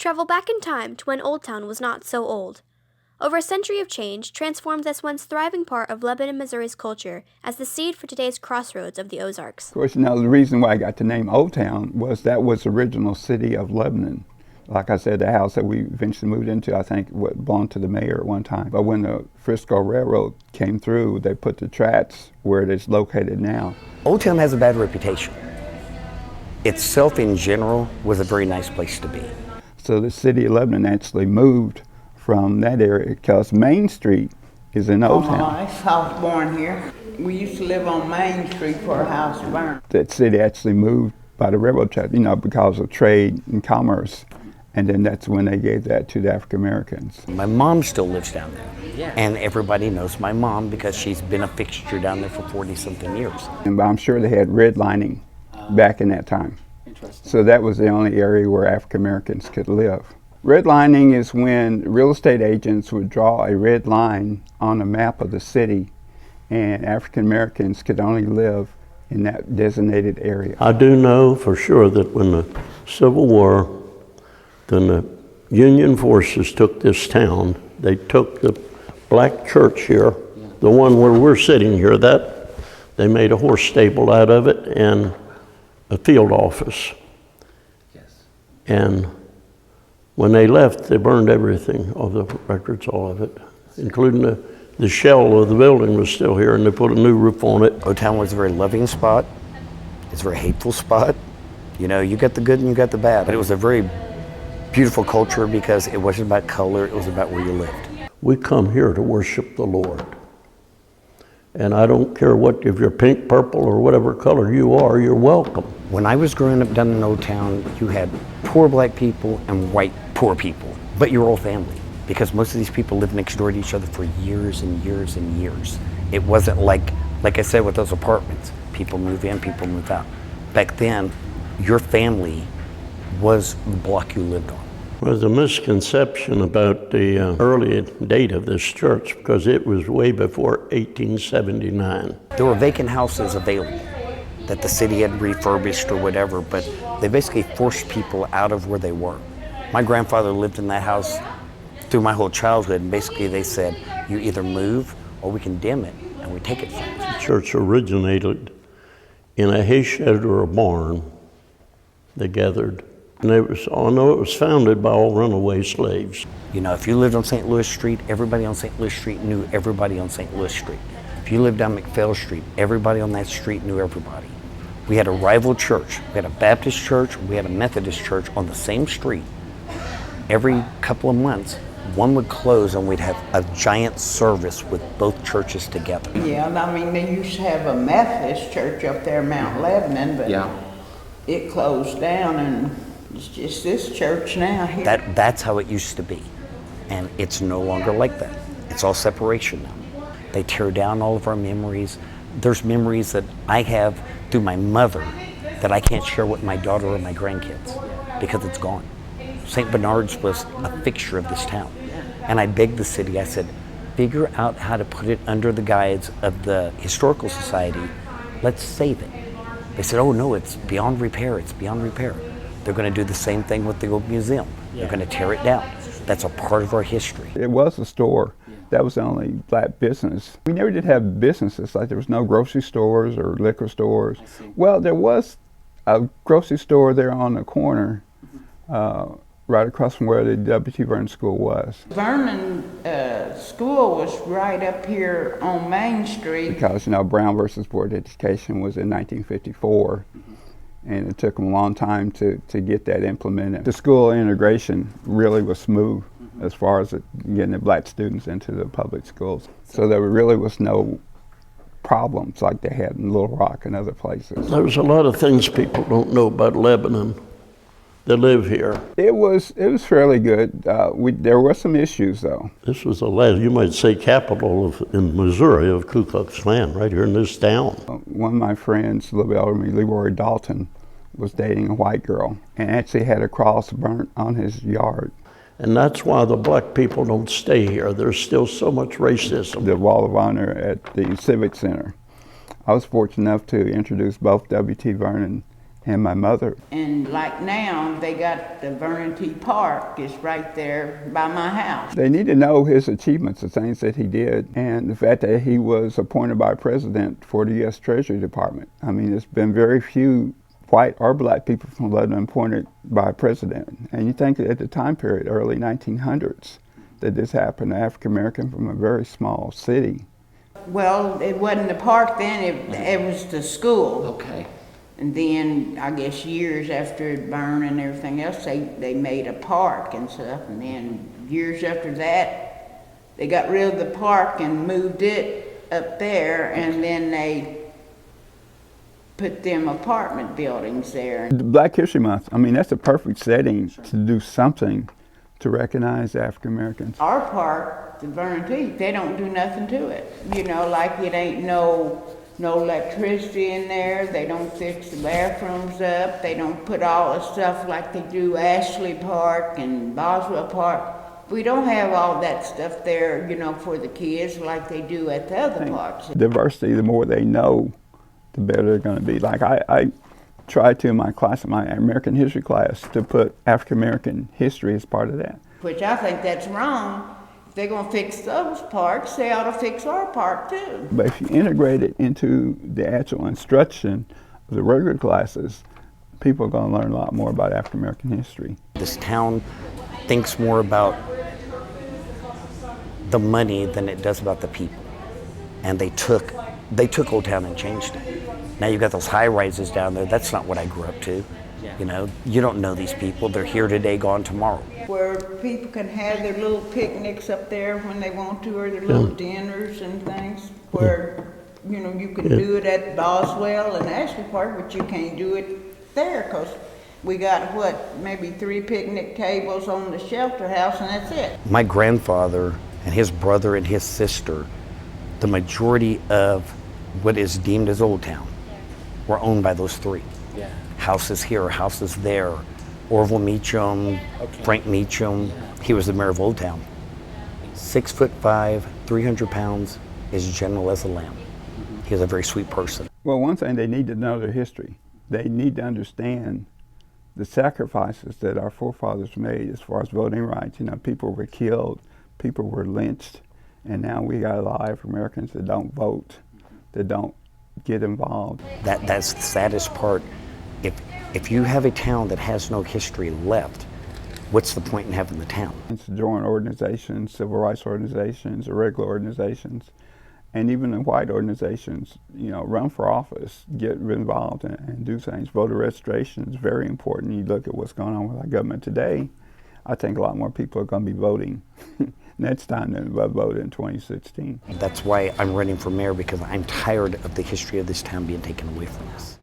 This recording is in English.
Travel back in time to when Old Town was not so old. Over a century of change transformed this once thriving part of Lebanon, Missouri's culture as the seed for today's crossroads of the Ozarks. Of course, the reason why I got the name Old Town was that was the original city of Lebanon. Like I said, the house that we eventually moved into, I think, belonged to the mayor at one time. But when the Frisco Railroad came through, they put the tracks where it is located now. Old Town has a bad reputation. Itself in general was a very nice place to be. So the city of Lebanon actually moved from that area because Main Street is in Old Town. I was born here. We used to live on Main Street before our house burned. That city actually moved by the railroad track, because of trade and commerce. And then that's when they gave that to the African Americans. My mom still lives down there. Yeah. And everybody knows my mom because she's been a fixture down there for 40-something years. And I'm sure they had redlining back in that time. Interesting. So that was the only area where African Americans could live. Redlining is when real estate agents would draw a red line on a map of the city, and African Americans could only live in that designated area. I do know for sure that when the Civil War, then the Union forces took this town. They took the black church here, the one where we're sitting here, that they made a horse stable out of it and a field office. Yes. And when they left, they burned everything, all the records, all of it, including the shell of the building was still here, and they put a new roof on it. Old Town was a very loving spot. It's a very hateful spot. You got the good and you got the bad. But it was a very beautiful culture because it wasn't about color, it was about where you lived. We come here to worship the Lord. And I don't care if you're pink, purple, or whatever color you are, you're welcome. When I was growing up down in Old Town, you had poor black people and white poor people, but you're all family because most of these people lived next door to each other for years and years and years. It wasn't like I said with those apartments, people move in, people move out. Back then, your family was the block you lived on. There's a misconception about the early date of this church because it was way before 1879. There were vacant houses available that the city had refurbished or whatever, but they basically forced people out of where they were. My grandfather lived in that house through my whole childhood, and basically they said, you either move or we condemn it and we take it from you. The church originated in a hay shed or a barn. They gathered. And it was founded by all runaway slaves. If you lived on St. Louis Street, everybody on St. Louis Street knew everybody on St. Louis Street. If you lived down McPhail Street, everybody on that street knew everybody. We had a rival church. We had a Baptist church, we had a Methodist church on the same street. Every couple of months, one would close and we'd have a giant service with both churches together. Yeah, they used to have a Methodist church up there, Mount Lebanon, but it closed down and it's just this church now here. That's how it used to be. And it's no longer like that. It's all separation now. They tear down all of our memories. There's memories that I have through my mother that I can't share with my daughter or my grandkids because it's gone. St. Bernard's was a fixture of this town. And I begged the city, I said, figure out how to put it under the guides of the Historical Society. Let's save it. They said, oh no, it's beyond repair, it's beyond repair. They're going to do the same thing with the old museum. They're going to tear it down. That's a part of our history. It was a store. That was the only black business. We never did have businesses, like there was no grocery stores or liquor stores. Well, there was a grocery store there on the corner, right across from where the W.T. Vernon School was. Vernon School was right up here on Main Street. Because, Brown versus Board of Education was in 1954. And it took them a long time to get that implemented. The school integration really was smooth as far as getting the black students into the public schools. So there really was no problems like they had in Little Rock and other places. There's a lot of things people don't know about Lebanon that live here. It was fairly good. There were some issues though. This was the last, you might say, capital in Missouri of Ku Klux Klan, right here in this town. One of my friends, a little bit older than me, Leroy Dalton, was dating a white girl and actually had a cross burnt on his yard. And that's why the black people don't stay here. There's still so much racism. The Wall of Honor at the Civic Center. I was fortunate enough to introduce both W.T. Vernon And my mother. And like now, they got the Vernon T. Park is right there by my house. They need to know his achievements, the things that he did, and the fact that he was appointed by president for the U.S. Treasury Department. I mean, there's been very few white or black people from Lebanon appointed by president. And you think at the time period, early 1900s, that this happened, an African American from a very small city. Well, it wasn't the park then, it was the school. Okay. And then, I guess years after it burned and everything else, they made a park and stuff. And then years after that, they got rid of the park and moved it up there, and then they put them apartment buildings there. Black History Month, I mean, that's a perfect setting to do something to recognize African Americans. Our park, the Vernon T., they don't do nothing to it. You know, like it ain't no electricity in there, they don't fix the bathrooms up, they don't put all the stuff like they do Ashley Park and Boswell Park. We don't have all that stuff there, you know, for the kids like they do at the other parks. Diversity, the more they know, the better they're going to be. Like I tried to in my class, in my American history class, to put African American history as part of that. Which I think that's wrong. If they're going to fix those parks, they ought to fix our park too. But if you integrate it into the actual instruction of the regular classes, people are going to learn a lot more about African American history. This town thinks more about the money than it does about the people. And they took Old Town and changed it. Now you've got those high rises down there. That's not what I grew up to. You know, you don't know these people. They're here today, gone tomorrow. Where people can have their little picnics up there when they want to, or their little dinners and things, where, you know, you can do it at Boswell and Ashley Park, but you can't do it there, because we got, maybe 3 picnic tables on the shelter house, and that's it. My grandfather and his brother and his sister, the majority of what is deemed as Old Town were owned by those 3. Yeah. Houses here, houses there. Orville Meacham, Frank Meacham, he was the mayor of Old Town. 6'5", 300 pounds, as gentle as a lamb. He was a very sweet person. Well, one thing, they need to know their history. They need to understand the sacrifices that our forefathers made as far as voting rights. You know, people were killed, people were lynched, and now we got a lot of Americans that don't vote, that don't get involved. That's the saddest part. If you have a town that has no history left, what's the point in having the town? It's join organizations, civil rights organizations, irregular organizations, and even the white organizations, you know, run for office, get involved and do things. Voter registration is very important. You look at what's going on with our government today, I think a lot more people are going to be voting next time than vote in 2016. That's why I'm running for mayor, because I'm tired of the history of this town being taken away from us.